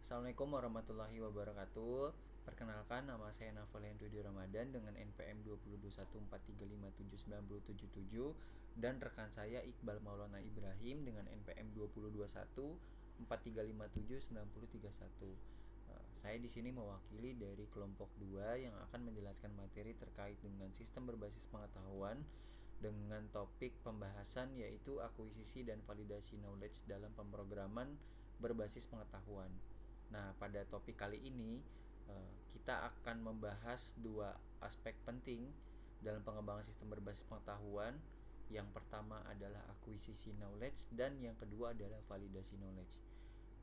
Assalamualaikum warahmatullahi wabarakatuh. Perkenalkan, nama saya Navalian Rudi Ramadan dengan NPM 202143579777 dan rekan saya Iqbal Maulana Ibrahim dengan NPM 202143579031. Saya di sini mewakili dari kelompok 2 yang akan menjelaskan materi terkait dengan sistem berbasis pengetahuan dengan topik pembahasan yaitu akuisisi dan validasi knowledge dalam pemrograman berbasis pengetahuan. Nah, pada topik kali ini kita akan membahas dua aspek penting dalam pengembangan sistem berbasis pengetahuan. Yang pertama adalah akuisisi knowledge dan yang kedua adalah validasi knowledge.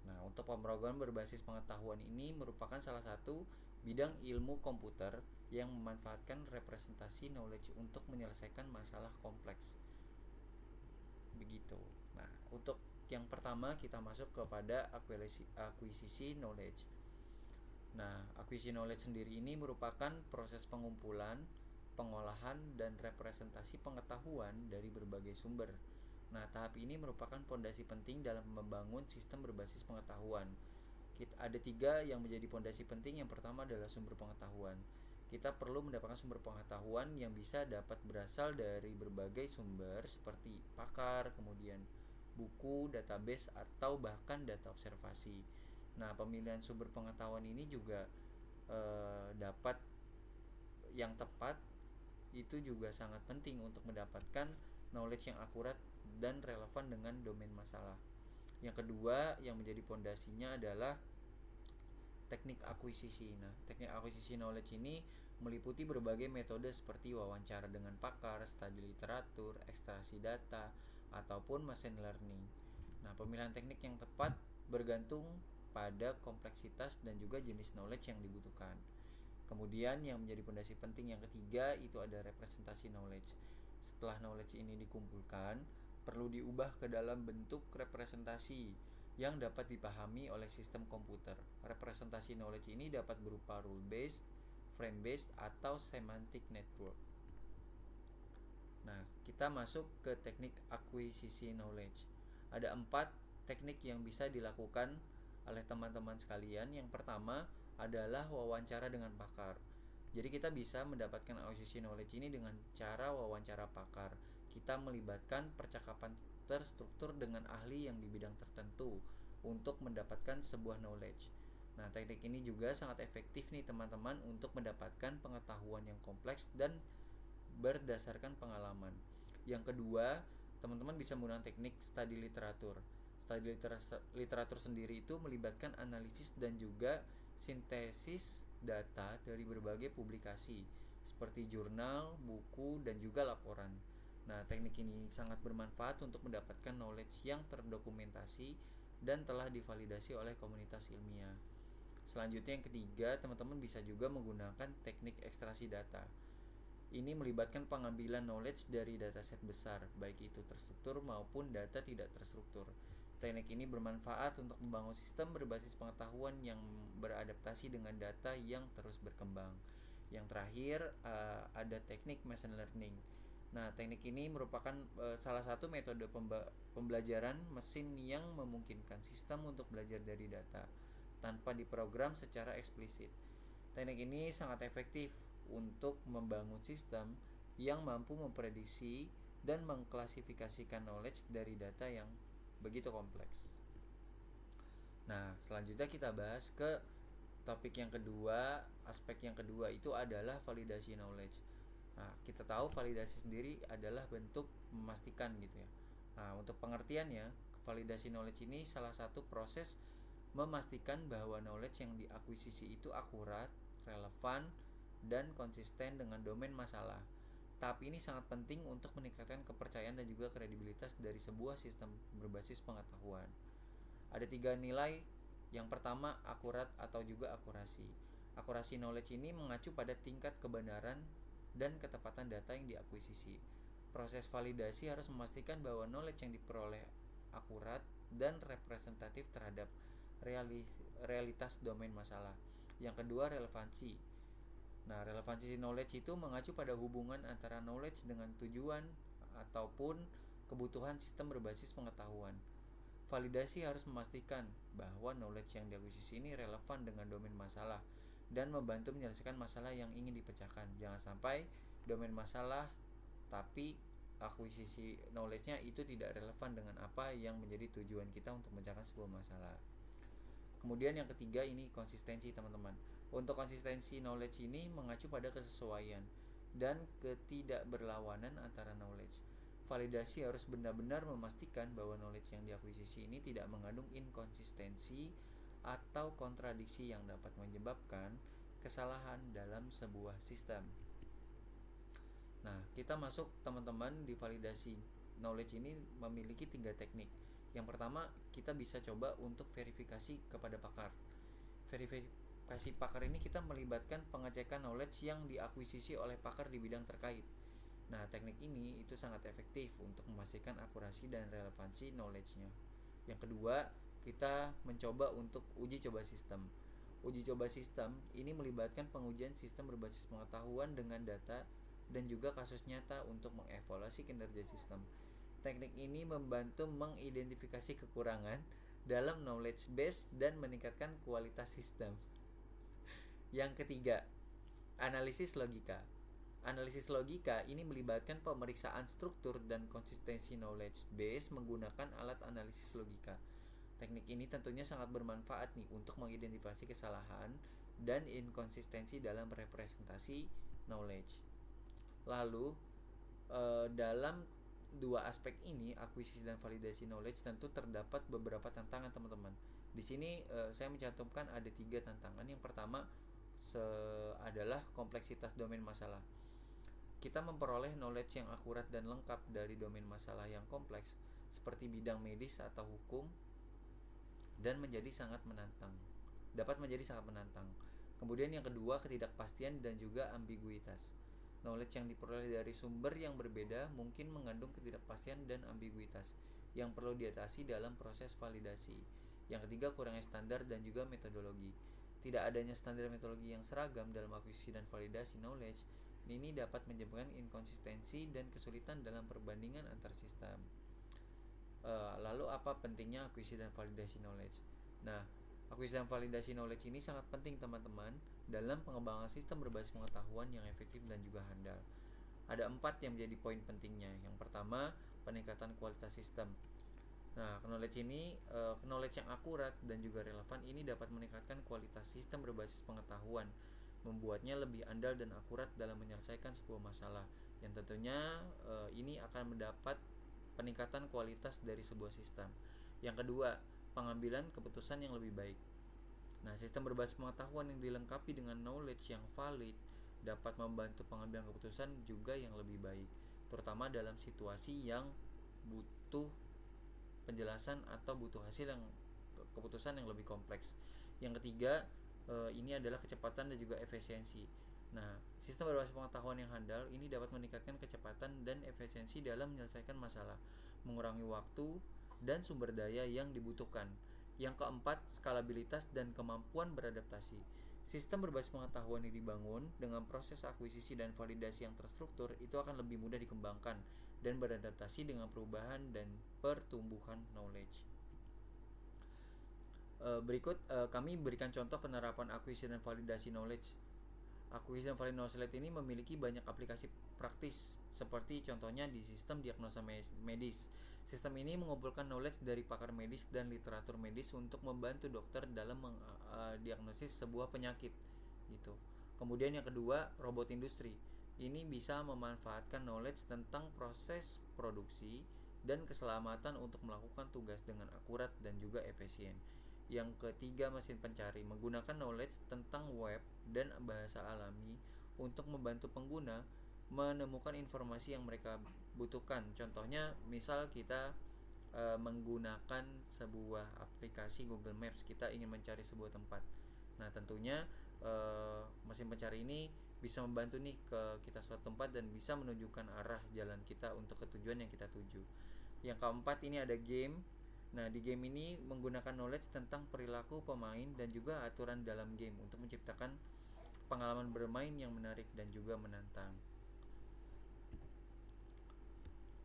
Nah, untuk pemrograman berbasis pengetahuan ini merupakan salah satu bidang ilmu komputer yang memanfaatkan representasi knowledge untuk menyelesaikan masalah kompleks. Begitu. Nah, untuk yang pertama kita masuk kepada akuisisi knowledge. Nah, akuisisi knowledge sendiri ini merupakan proses pengumpulan, pengolahan, dan representasi pengetahuan dari berbagai sumber. Nah, tahap ini merupakan fondasi penting dalam membangun sistem berbasis pengetahuan. Ada tiga yang menjadi fondasi penting. Yang pertama adalah sumber pengetahuan. Kita perlu mendapatkan sumber pengetahuan yang bisa dapat berasal dari berbagai sumber seperti pakar, kemudian buku, database, atau bahkan data observasi. Nah, pemilihan sumber pengetahuan ini juga dapat yang tepat itu juga sangat penting untuk mendapatkan knowledge yang akurat dan relevan dengan domain masalah. Yang kedua yang menjadi pondasinya adalah teknik akuisisi. Nah, teknik akuisisi knowledge ini meliputi berbagai metode seperti wawancara dengan pakar, studi literatur, ekstraksi data, ataupun machine learning. Nah, pemilihan teknik yang tepat bergantung pada kompleksitas dan juga jenis knowledge yang dibutuhkan. Kemudian yang menjadi fondasi penting yang ketiga itu ada representasi knowledge. Setelah knowledge ini dikumpulkan, perlu diubah ke dalam bentuk representasi yang dapat dipahami oleh sistem komputer. Representasi knowledge ini dapat berupa rule based, frame based, atau semantic network. Nah, kita masuk ke teknik akuisisi knowledge. Ada 4 teknik yang bisa dilakukan oleh teman-teman sekalian. Yang pertama adalah wawancara dengan pakar. Jadi kita bisa mendapatkan akuisisi knowledge ini dengan cara wawancara pakar. Kita melibatkan percakapan terstruktur dengan ahli yang di bidang tertentu untuk mendapatkan sebuah knowledge. Nah, teknik ini juga sangat efektif nih teman-teman untuk mendapatkan pengetahuan yang kompleks dan berdasarkan pengalaman. Yang kedua, teman-teman bisa menggunakan teknik studi literatur. Studi literatur sendiri itu melibatkan analisis dan juga sintesis data dari berbagai publikasi seperti jurnal, buku, dan juga laporan. Nah, teknik ini sangat bermanfaat untuk mendapatkan knowledge yang terdokumentasi dan telah divalidasi oleh komunitas ilmiah. Selanjutnya yang ketiga, teman-teman bisa juga menggunakan teknik ekstraksi data. Ini melibatkan pengambilan knowledge dari dataset besar, baik itu terstruktur maupun data tidak terstruktur. Teknik ini bermanfaat untuk membangun sistem berbasis pengetahuan yang beradaptasi dengan data yang terus berkembang. Yang terakhir ada teknik machine learning. Nah, teknik ini merupakan salah satu metode pembelajaran mesin yang memungkinkan sistem untuk belajar dari data tanpa diprogram secara eksplisit. Teknik ini sangat efektif untuk membangun sistem yang mampu memprediksi dan mengklasifikasikan knowledge dari data yang begitu kompleks. Nah, selanjutnya kita bahas ke topik yang kedua. Aspek yang kedua itu adalah validasi knowledge. Nah, kita tahu validasi sendiri adalah bentuk memastikan gitu ya. Nah, untuk pengertiannya, validasi knowledge ini salah satu proses memastikan bahwa knowledge yang diakuisisi itu akurat, relevan, dan konsisten dengan domain masalah. Tahap ini sangat penting untuk meningkatkan kepercayaan dan juga kredibilitas dari sebuah sistem berbasis pengetahuan. Ada 3 nilai. Yang pertama, akurat atau juga akurasi. Akurasi knowledge ini mengacu pada tingkat kebenaran dan ketepatan data yang diakuisisi. Proses validasi harus memastikan bahwa knowledge yang diperoleh akurat dan representatif terhadap realitas domain masalah. Yang kedua, relevansi. Nah, relevansi knowledge itu mengacu pada hubungan antara knowledge dengan tujuan ataupun kebutuhan sistem berbasis pengetahuan. Validasi harus memastikan bahwa knowledge yang diakuisisi ini relevan dengan domain masalah dan membantu menyelesaikan masalah yang ingin dipecahkan. Jangan sampai domain masalah tapi akuisisi knowledge-nya itu tidak relevan dengan apa yang menjadi tujuan kita untuk memecahkan sebuah masalah. Kemudian yang ketiga ini konsistensi, teman-teman. Untuk konsistensi knowledge ini mengacu pada kesesuaian dan ketidakberlawanan antara knowledge. Validasi harus benar-benar memastikan bahwa knowledge yang diakuisisi ini tidak mengandung inkonsistensi atau kontradiksi yang dapat menyebabkan kesalahan dalam sebuah sistem. Nah, kita masuk, teman-teman, di validasi knowledge ini memiliki 3 teknik. Yang pertama, kita bisa coba untuk verifikasi kepada pakar. Verifikasi pakar ini kita melibatkan pengecekan knowledge yang diakuisisi oleh pakar di bidang terkait. Nah, teknik ini itu sangat efektif untuk memastikan akurasi dan relevansi knowledge-nya. Yang kedua, kita mencoba untuk uji coba sistem. Uji coba sistem ini melibatkan pengujian sistem berbasis pengetahuan dengan data dan juga kasus nyata untuk mengevaluasi kinerja sistem. Teknik ini membantu mengidentifikasi kekurangan dalam knowledge base dan meningkatkan kualitas sistem. Yang ketiga, analisis logika. Analisis logika ini melibatkan pemeriksaan struktur dan konsistensi knowledge base menggunakan alat analisis logika. Teknik ini tentunya sangat bermanfaat nih untuk mengidentifikasi kesalahan dan inkonsistensi dalam representasi knowledge. Lalu dalam dua aspek ini, akuisisi dan validasi knowledge, tentu terdapat beberapa tantangan, teman-teman. Di sini saya mencantumkan ada 3 tantangan. Yang pertama adalah kompleksitas domain masalah. Kita memperoleh knowledge yang akurat dan lengkap dari domain masalah yang kompleks seperti bidang medis atau hukum dan dapat menjadi sangat menantang. Kemudian yang kedua, ketidakpastian dan juga ambiguitas. Knowledge yang diperoleh dari sumber yang berbeda mungkin mengandung ketidakpastian dan ambiguitas yang perlu diatasi dalam proses validasi. Yang ketiga, kurangnya standar dan juga metodologi. Tidak adanya standar metodologi yang seragam dalam akuisisi dan validasi knowledge ini dapat menyebabkan inkonsistensi dan kesulitan dalam perbandingan antar sistem. Lalu apa pentingnya akuisisi dan validasi knowledge? Nah, akuisisi dan validasi knowledge ini sangat penting, teman-teman, dalam pengembangan sistem berbasis pengetahuan yang efektif dan juga handal. Ada 4 yang menjadi poin pentingnya. Yang pertama, peningkatan kualitas sistem. Nah, knowledge yang akurat dan juga relevan ini dapat meningkatkan kualitas sistem berbasis pengetahuan, membuatnya lebih andal dan akurat dalam menyelesaikan sebuah masalah. Yang tentunya ini akan mendapat peningkatan kualitas dari sebuah sistem. Yang kedua, pengambilan keputusan yang lebih baik. Nah, sistem berbasis pengetahuan yang dilengkapi dengan knowledge yang valid dapat membantu pengambilan keputusan juga yang lebih baik, terutama dalam situasi yang butuh penjelasan atau butuh keputusan yang lebih kompleks. Yang ketiga, ini adalah kecepatan dan juga efisiensi. Nah, sistem berbasis pengetahuan yang handal ini dapat meningkatkan kecepatan dan efisiensi dalam menyelesaikan masalah, mengurangi waktu dan sumber daya yang dibutuhkan. Yang keempat, skalabilitas dan kemampuan beradaptasi. Sistem berbasis pengetahuan yang dibangun dengan proses akuisisi dan validasi yang terstruktur itu akan lebih mudah dikembangkan dan beradaptasi dengan perubahan dan pertumbuhan knowledge. Berikut kami berikan contoh penerapan akuisisi dan validasi knowledge. Akuisisi dan validasi knowledge ini memiliki banyak aplikasi praktis, seperti contohnya di sistem diagnosa medis. Sistem ini mengumpulkan knowledge dari pakar medis dan literatur medis untuk membantu dokter dalam diagnosis sebuah penyakit, gitu. Kemudian yang kedua, robot industri. Ini bisa memanfaatkan knowledge tentang proses produksi dan keselamatan untuk melakukan tugas dengan akurat dan juga efisien. Yang ketiga, mesin pencari menggunakan knowledge tentang web dan bahasa alami untuk membantu pengguna menemukan informasi yang mereka butuhkan. Contohnya, misal kita menggunakan sebuah aplikasi Google Maps, kita ingin mencari sebuah tempat. Nah, tentunya mesin pencari ini bisa membantu nih ke kita suatu tempat dan bisa menunjukkan arah jalan kita untuk ke tujuan yang kita tuju. Yang keempat, ini ada game. Nah, di game ini menggunakan knowledge tentang perilaku pemain dan juga aturan dalam game untuk menciptakan pengalaman bermain yang menarik dan juga menantang.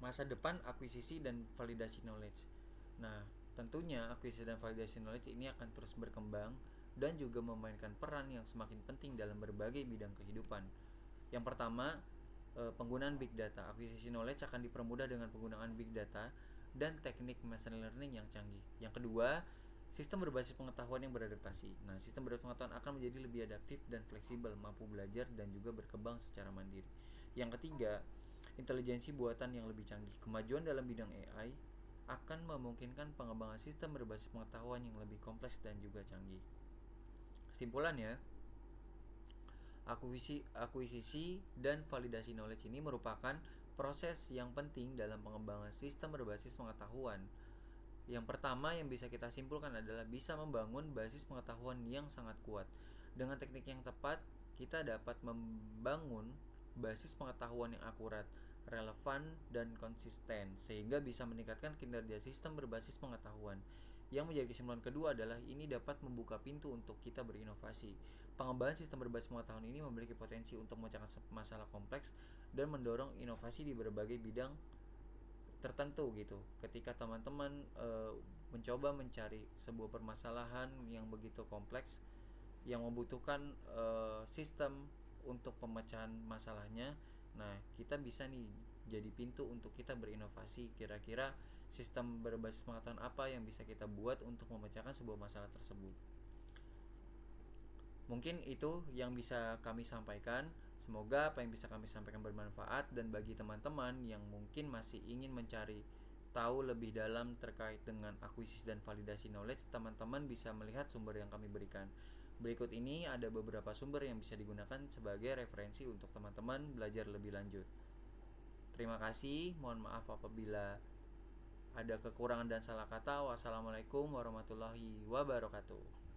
Masa depan akuisisi dan validasi knowledge. Nah, Tentunya akuisisi dan validasi knowledge ini akan terus berkembang dan juga memainkan peran yang semakin penting dalam berbagai bidang kehidupan. Yang pertama, penggunaan big data. Akuisisi knowledge akan dipermudah dengan penggunaan big data dan teknik machine learning yang canggih. Yang kedua, sistem berbasis pengetahuan yang beradaptasi. Nah, sistem berbasis pengetahuan akan menjadi lebih adaptif dan fleksibel, mampu belajar dan juga berkembang secara mandiri. Yang ketiga, intelijensi buatan yang lebih canggih. Kemajuan dalam bidang AI akan memungkinkan pengembangan sistem berbasis pengetahuan yang lebih kompleks dan juga canggih. Kesimpulannya, akuisisi dan validasi knowledge ini merupakan proses yang penting dalam pengembangan sistem berbasis pengetahuan. Yang pertama yang bisa kita simpulkan adalah bisa membangun basis pengetahuan yang sangat kuat. Dengan teknik yang tepat, kita dapat membangun basis pengetahuan yang akurat, relevan, dan konsisten sehingga bisa meningkatkan kinerja sistem berbasis pengetahuan. Yang menjadi kesimpulan kedua adalah ini dapat membuka pintu untuk kita berinovasi. Pengembangan sistem berbasis pengetahuan ini memiliki potensi untuk memecahkan masalah kompleks dan mendorong inovasi di berbagai bidang tertentu gitu. Ketika teman-teman mencoba mencari sebuah permasalahan yang begitu kompleks yang membutuhkan sistem untuk pemecahan masalahnya, nah kita bisa nih jadi pintu untuk kita berinovasi. Kira-kira sistem berbasis pengetahuan apa yang bisa kita buat untuk memecahkan sebuah masalah tersebut. Mungkin itu yang bisa kami sampaikan. Semoga apa yang bisa kami sampaikan bermanfaat, dan bagi teman-teman yang mungkin masih ingin mencari tahu lebih dalam terkait dengan akuisisi dan validasi knowledge, teman-teman bisa melihat sumber yang kami berikan. Berikut ini ada beberapa sumber yang bisa digunakan sebagai referensi untuk teman-teman belajar lebih lanjut. Terima kasih, mohon maaf apabila ada kekurangan dan salah kata. Wassalamualaikum warahmatullahi wabarakatuh.